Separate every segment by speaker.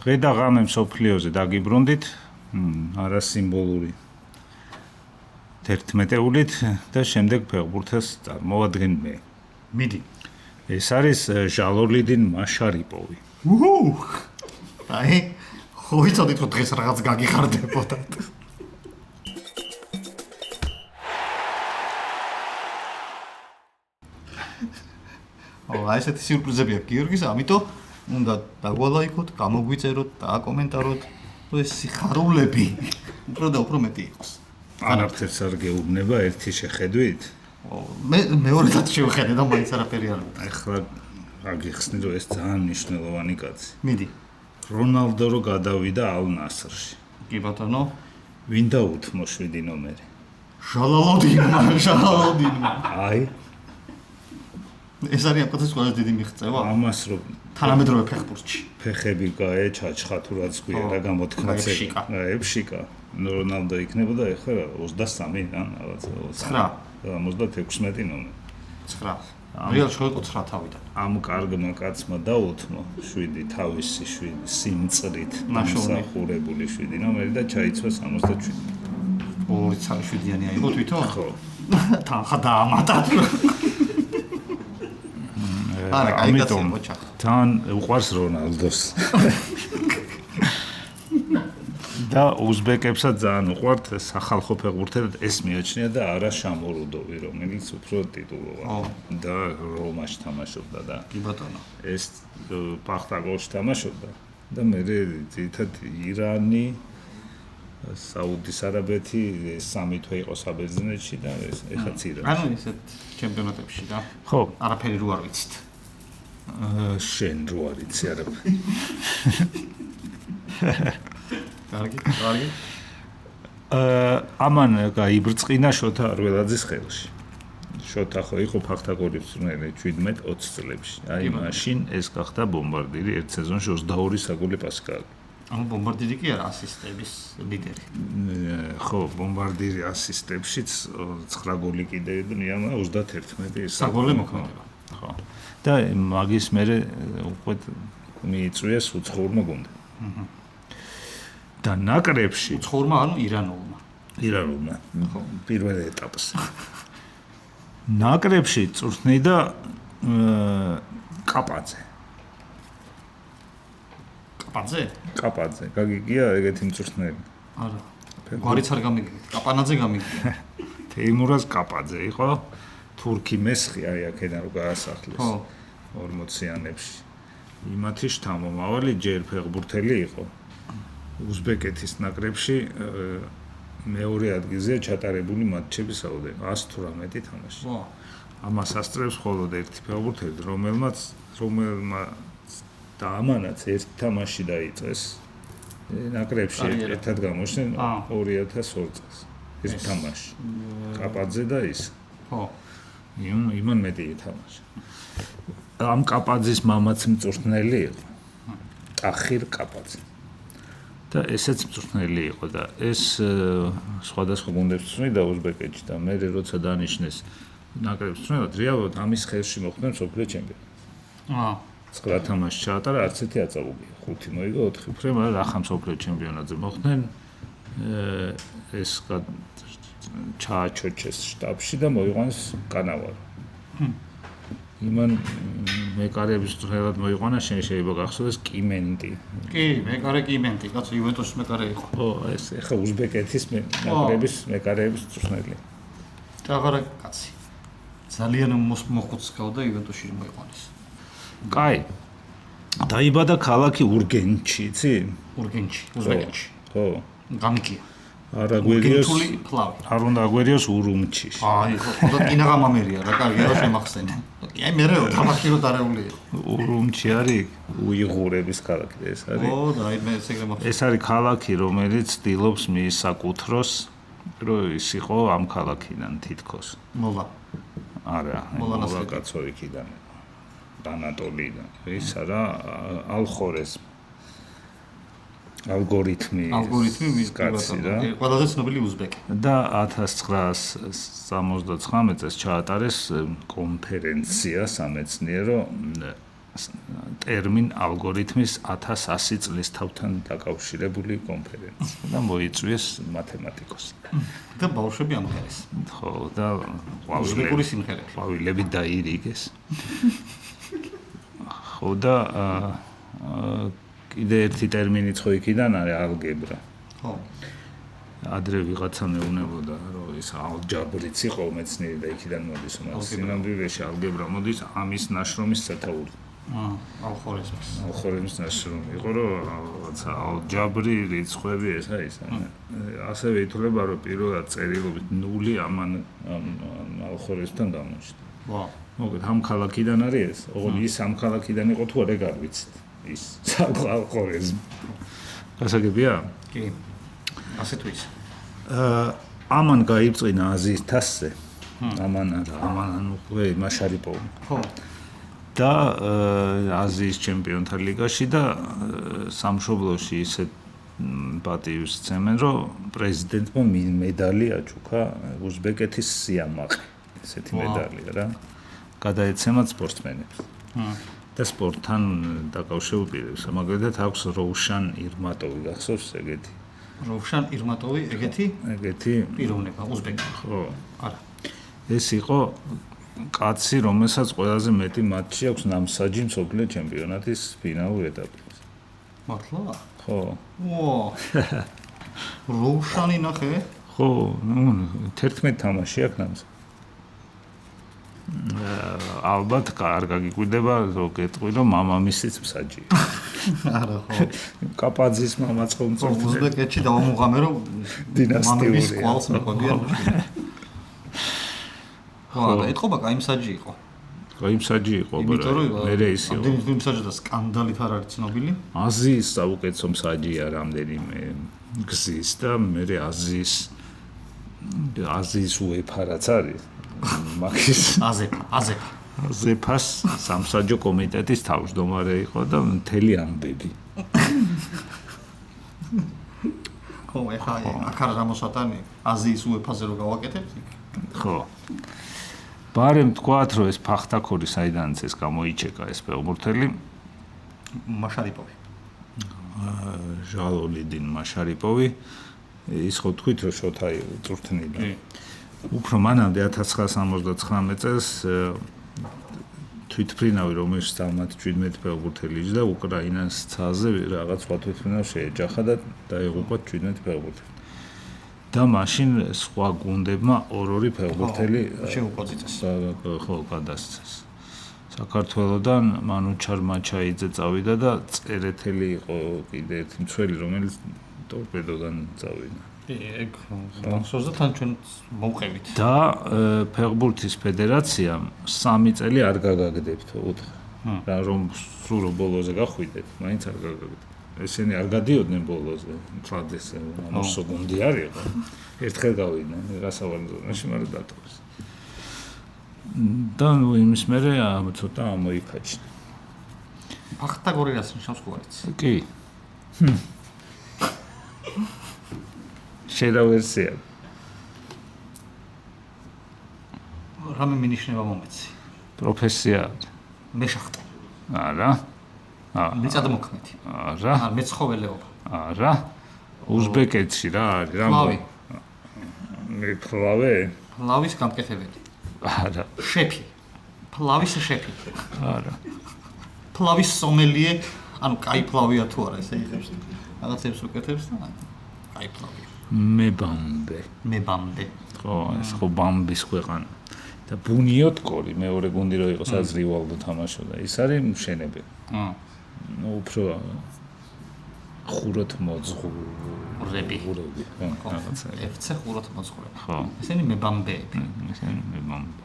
Speaker 1: დღე და ღამე მსოფლიოზე დაგიბრუნდით, არა სიმბოლური 11-ულით და შემდეგ ფეხბურთელს წარმოვადგენ მე.
Speaker 2: მიდი.
Speaker 1: ეს არის ჟალოლი딘 მაშარიპოვი.
Speaker 2: აი, ხო ვიცოდით რომ დღეს რაღაც გაგიხარდებოდათ. აი ესეთი სიურპრიზები აქვს გიორგის, ამიტომ უნდა დაგვალაიქოთ, გამოგვიწეროთ, დააკომენტაროთ, რომ ეს სიხარულები უფრო და უფრო მეტი იყოს.
Speaker 1: არაფერს არ გეუბნება ერთი შეხედვით?
Speaker 2: მე მეორედაც შევხედე და მაინც არაფერი არ ვიტყვი.
Speaker 1: ახლა აგიხსნი რომ ეს ძალიან მნიშვნელოვანი კაცი.
Speaker 2: მიდი.
Speaker 1: რონალდო რო გადავიდა ალ ნასრში.
Speaker 2: კი ბატონო,
Speaker 1: ვინ დაუთმო 7 ნომერი?
Speaker 2: ჟალოდინმა.
Speaker 1: აი,
Speaker 2: ეს არის ამ კაცის ყველაზე დიდი მიღწევა.
Speaker 1: ამას რომ
Speaker 2: თანამედროვე ფეხბურთში.
Speaker 1: ფეხები გაეჩაჩხა თუ რაც გვია რა გამოთქმა
Speaker 2: ეფშიკა.
Speaker 1: ეფშიკა. რონალდო იქნებოდა ეხლა 23 ან რაღაცა 96 ნომერი.
Speaker 2: 9. რეალ შევიყო 9 თავიდან.
Speaker 1: ამ კარგმა კაცმა დაუთმო 7 თავისი 7 სიმწრით დამსახურებული 7 ნომერი და ჩაიცვა 67.
Speaker 2: 2.7-იანი აიღო თვითონ?
Speaker 1: ხო.
Speaker 2: თანხა დაამატათ. არა, კაი კაცია მოჩა.
Speaker 1: თან უყვარს რონალდოს. და უზბეკებსაც ძალიან უყვართ სახალხო ფეხბურთელად ეს მიაჩნია და არა შამორუდოვი, რომელიც უფრო ტიტულოვანია და რომაში თამაშობდა და
Speaker 2: კი ბატონო.
Speaker 1: ეს პახტაგორში თამაშობდა და მე ძირითადად ირანი, საუდის არაბეთი, სამი თვე იყო საბერძნეთში და ეხაც ირანში.
Speaker 2: ანუ ისეთ ჩემპიონატებში და
Speaker 1: ხო,
Speaker 2: არაფერი რო არ ვიცით.
Speaker 1: შენ რო არ იცი არაფერი.
Speaker 2: კარგი.
Speaker 1: ამან გაიბრწყინა შოთა არველაძის ხელში. შოთა ხო იყო ფახტაგორის მწვრთნელი 17-20 წლებში. აი მაშინ ეს გახდა ბომბარდირი ერთ სეზონში 22 საგოლე პასი გააგო.
Speaker 2: ანუ ბომბარდირი კი არა ასისტების ლიდერი.
Speaker 1: ხო, ბომბარდირი ასისტებშიც 9 გოლი კიდე ნიამა 31
Speaker 2: საგოლე მოქმედება.
Speaker 1: ხო. და მაგის მერე უკვე მიიწვიეს უცხოურმა გუნდმა. და ნაკრებში
Speaker 2: უცხოურმა ანუ
Speaker 1: ირანულმა ხო პირველ ეტაპს ნაკრებში წვრთნიდა კაპაძე გაგიგია ეგეთი მწვრთნელი
Speaker 2: არა გვარიც არ გამიგია კაპანაძე გამიგია
Speaker 1: თეიმურაზ კაპაძე იყო თურქი მესხი აი აქედან რო გაასახლეს
Speaker 2: ხო
Speaker 1: 40-იანებში იმათი შთამომავალი ჯერ ფეხბურთელი იყო უზბეკეთის ნაკრებში მეორე ადგილზეა ჩატარებული მატჩების რაოდენობა 118 თამაში. ამას ასწრებს მხოლოდ ერთი ფეხბურთელი, რომელმაც დაამანაც ერთ თამაში დაიწყეს ნაკრებში ერთად გამოჩნდნენ 2002 წელს. ეს თამაში. კაპაძე და ის.
Speaker 2: ხო.
Speaker 1: იმან მეტი თამაში. ამ კაპაძის მამაც მწვრთნელი იყო. ახირ კაპაძე. და ესეც მწვრთნელი იყო და ეს სხვადასხვა გუნდებს წვრთნიდა უზბეკეთში და მე როცა დანიშნეს ნაკრებს წვრთნელა რეალურად ამის ხელში მოხვდნენ მსოფლიო ჩემპიონატი. 9 თამაში ჩაატარა, არც ერთი აწავუგია. 5 მოიგო, 4 უფრე, მაგრამ ახლა მსოფლიო ჩემპიონატზე მოხვდნენ ეს ჩააჩოჩეს შტაბში და მოიყვანეს კანავარო. იმან მეკარების წვრთნელად მოიყვანა, შეიძლება გახსოვდეს კიმენტი.
Speaker 2: კი, მეკარე კიმენტი, კაცო იუვენტუსის მეკარე იყო.
Speaker 1: ხო, ეს ახლა უზბეკეთის ნაკრების მეკარეების წვრთნელი.
Speaker 2: დაღარა კაცი. ძალიან მოხუცქავდა იუვენტუსში მოიყვანეს.
Speaker 1: კაი. დაიბადა ქალაქი ურგენჩი, იცი?
Speaker 2: ურგენჩი, უზბეკეთში.
Speaker 1: ხო.
Speaker 2: გამიკია.
Speaker 1: არ აგვერიოს.
Speaker 2: ურგენტული ფლავი.
Speaker 1: არ უნდა აგვერიოს ურუმჩი.
Speaker 2: აი, ხო, და კინაღამამერია რა, კარგია რა შემახსენე. აი მერე თამაში რო დარეული იყო.
Speaker 1: ურუმჩი არის უიღურების ქალაქი ეს არის.
Speaker 2: ო, და აი მე ეს ეგრე მახსენე.
Speaker 1: ეს არის ქალაქი, რომელიც ცდილობს მიისაკუთროს, რომ ის იყო ამ ქალაქიდან თითქოს.
Speaker 2: მოლა.
Speaker 1: არა, მოლა კაცო იქიდან. ანატოლიიდან. ის არა, ალხორეზმ. ალგორითმი კაცი რა.
Speaker 2: ყველაზე ცნობილი უზბეკი.
Speaker 1: და 1979 წელს ჩაატარეს კონფერენცია სამეცნიერო ტერმინ ალგორითმის 1100 წლის თავთან დაკავშირებული კონფერენცია და მოიწვიეს მათემატიკოსი.
Speaker 2: და ბავშვები ამღერეს.
Speaker 1: ხო, და
Speaker 2: ყვავილები სიმღერები.
Speaker 1: ყვავილები დაირიგეს. ხო და კიდე ერთი ტერმინიც ხო იქიდან არის ალგებრა.
Speaker 2: ხო.
Speaker 1: ადრე ვიღაცამ ეუბნებოდა, რომ ის ალჯაბრიც იყო მეცნიერი და იქიდან მოდის, მაგრამ სინამდვილეში ალგებრა მოდის ამის ნაშრომის სათაური. ალხორიზმის ნაშრომი იყო, რომ რაღაცა ალჯაბრი, რიცხვები ესა ის. ასევე ითვლება, რომ პირველად წერილობით 0 ამ ალხორიზმთან გამოჩნდა.
Speaker 2: ვა.
Speaker 1: მოგეთ ამ ქალაქიდან არის ეს? ოღონდ ის ამ ქალაქიდან იყო თუ არ ეგარ ვიცით? ის ალხორიზმი. გასაგებია?
Speaker 2: კი. ასე თუ ის.
Speaker 1: ამან გაიბწყინა აზიის თასზე. ამან ანუ მაშარიპოვი.
Speaker 2: ხო.
Speaker 1: და აზიის ჩემპიონთა ლიგაში და სამშობლოში ისეთ პატივს ცემენ, რომ პრეზიდენტმა მედალი აჩუქა უზბეკეთის სიამაყე. ესეთი მედალია რა. გადაეცემათ სპორტსმენებს. და სპორტთან დაკავშირებულ პირებს. მაგალითად აქვს როუშან ირმატოვი, გახსოვს ეგეთი?
Speaker 2: როუშან ირმატოვი ეგეთი პიროვნება უზბეკი.
Speaker 1: ხო.
Speaker 2: არა.
Speaker 1: ეს იყო კაცი, რომელსაც ყველაზე მეტი მატჩი აქვს ნამსაჯი მსოფლიო ჩემპიონატის ფინალურ ეტაპზე.
Speaker 2: მართლა?
Speaker 1: ხო.
Speaker 2: ვა. როუშანი ნახე?
Speaker 1: ხო, ნუ 11 თამაში აქვს ნამსაჯი. ალბათ არ გაგიკვირდება რომ გეტყვი რომ მამამისიც მსაჯია.
Speaker 2: არა ხო.
Speaker 1: კაპაძის მამაც ხო მწვრთნელი.
Speaker 2: უზბეკეთში დავამუღამე რომ მამამის ყვალს მეყობიან. ხო, ეთყობა კაი მსაჯი იყო.
Speaker 1: კაი მსაჯი იყო, მერე ის იყო.
Speaker 2: ამდენი მსაჯი და სკანდალით არ არის ცნობილი.
Speaker 1: აზიის საუკეთესო მსაჯია რამდენიმე გზის და მერე აზიის უეფა-რაც არის. მაგის აზეფას სამსაჯო კომიტეტის თავმჯდომარე იყო და მთელი ამბები.
Speaker 2: ხო, ეხლა აქ არ გამოსატანი აზიის უეფაზე რო გავაკეთებთ?
Speaker 1: ხო. ბარემ თქვათ, რომ ეს ფახტაქორი საიდანაც ეს გამოიჩეკა ეს ფეხბურთელი
Speaker 2: მაშარიპოვი.
Speaker 1: ჟალოლიდინ მაშარიპოვი. ის ხო თქვით, რომ შოთა წვრთნიდა. უფრო მანამდე 1979 წელს თვითფრინავი რომელიც 17 ფეხბურთელი იჯდა უკრაინას ცაზე რაღაც სხვა თვითფრინავს შეეჯახა და დაიღუპა 17 ფეხბურთელი. და მაშინ სხვა გუნდებმა ორ-ორი ფეხბურთელი
Speaker 2: შეუყვაწიწეს.
Speaker 1: ხო, გადასცეს. საქართველოსდან მანუჩარ მაჩაიძე წავიდა და წერეთელი იყო კიდე ერთი მცველი რომელიც ტორპედოდან წავიდა.
Speaker 2: ეგ ხოსო თან ჩვენ მოვყევით.
Speaker 1: და ფეხბურთის ფედერაციამ 3 წელი არ გაგაგდებთ უთხრა. რა რომ სულ ბოლოზე გახვიდეთ, მაინც არ გაგაგდებთ. ესენი არ გადიოდნენ ბოლოზე. თვადეს ამოსო გუნდი არის ხო? ერთხელ გავიდნენ გასავალი ზონაში, მაგრამ დატოვეს. და იმის მერე ცოტა ამოიქაჩნა.
Speaker 2: ფახტაგორი რას ნიშნავს ყურიც?
Speaker 1: კი. შედა ვერსია.
Speaker 2: რამე მინიშნება მომეცი?
Speaker 1: პროფესია.
Speaker 2: მეშახტე.
Speaker 1: არა.
Speaker 2: მიწადმოქმედი.
Speaker 1: არა.
Speaker 2: მეცხოველეობა.
Speaker 1: არა. უზბეკეთში რა არის? რა?
Speaker 2: ფლავი.
Speaker 1: ფლავი?
Speaker 2: ფლავის გამკეთებელი.
Speaker 1: არა.
Speaker 2: შეფი. ფლავის შეფი.
Speaker 1: არა.
Speaker 2: ფლავის სომელიე, ანუ კაი ფლავია თუ არა, ესე იღებს. რაღაცებს უკეთებს და კაი ფლავია. მებამდე.
Speaker 1: ხო, ეს ხო ბამბის ქვეყანა. და ბუნიოტკორი მეორე გუნდი რო იყო, სადაც რივალდო თამაშობდა. ის არის მშენებელი. ნუ უფრო ხუროთ მოძღვრები. ხო, რაღაცა.
Speaker 2: FC ხუროთ მოძღვრები.
Speaker 1: ხო.
Speaker 2: ესენი მებამდეები.
Speaker 1: ესენი მებამდე.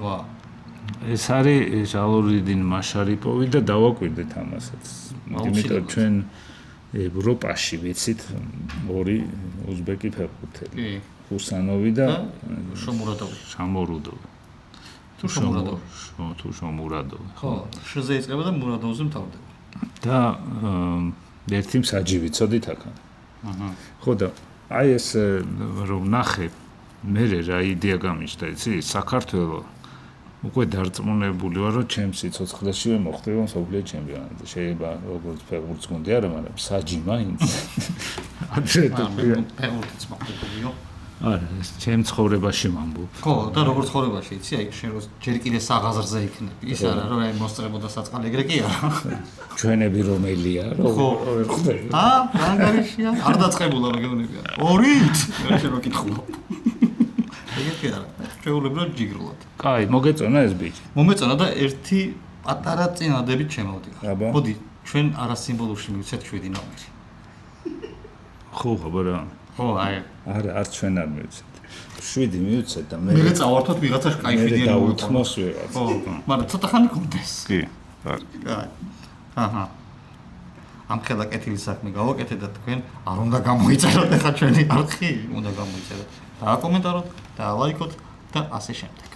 Speaker 2: ვა.
Speaker 1: ეს არის ჟალოლიდინ მაშარიპოვი და დავაკვირდეთ ამასაც. იმიტომ ჩვენ ევროპაში ვიცით ორი უზბეკი ფეხბურთელი.
Speaker 2: კი.
Speaker 1: ჰუსანოვი და
Speaker 2: შომურადოვი.
Speaker 1: შამორუდოვი. თუ შომურადოვი.
Speaker 2: ხო, შზე იწყება და მურადოვზე მთავრდება.
Speaker 1: და ერთი მსაჯი ვიცოდით აქან. ხო და აი ეს რომ ნახე მე რა იდეა გამიჩნდა, იცი? საქართველოს უკვე დარწმუნებული ვარ, რომ ჩემს სიცოცხლეშივე მოხდება მსოფლიო ჩემპიონატი. შეიძლება როგორც ფეხბურთს გუნდი არა, მაგრამ საჯი მაინც. ადრე თუ
Speaker 2: ფეხბურთიც მოხდებიო.
Speaker 1: არა, ეს ჩემ ცხოვრებაში ვამბობ.
Speaker 2: ხო, და როგორც ცხოვრებაში იცი, აი შენ რო ჯერ კიდე საღაზრზე იქნები. ის არა, რომ აი მოსწრებოდა საწყალი ეგრე კი არა.
Speaker 1: ჩვენები რომელია, როგორ ხდება?
Speaker 2: რანგარიშია? არ დაწყებულა მეგონებია. ორით. შენ რო კითხულობ. ეგეთი არა. შეულებრივად ჯიგრულად.
Speaker 1: კაი, მოგეწონა ეს ბიჭი.
Speaker 2: მომეწონა და ერთი პატარა წინადებით შემოვდიხარ.
Speaker 1: აბა.
Speaker 2: მოდი, ჩვენ არასიმბოლურში მივცეთ 7 ნომერი.
Speaker 1: ხო, ხაბარა.
Speaker 2: ხო, აი.
Speaker 1: არა, არც ჩვენ არ მივცეთ. 7 მივცეთ და
Speaker 2: მე წავართოთ ვიღაცას კაი 7-იანი
Speaker 1: დაუთმოს ვიღაც.
Speaker 2: ხო, მაგრამ ცოტა ხანი გქონდეს.
Speaker 1: კი, კარგი.
Speaker 2: კაი. აჰა. ამ ხელა კეთილი საქმე გავაკეთე და თქვენ არ უნდა გამოიწეროთ ახლა ჩვენი არხი, უნდა გამოიწეროთ. დააკომენტაროთ, დაალაიქოთ და ასე შემდეგ.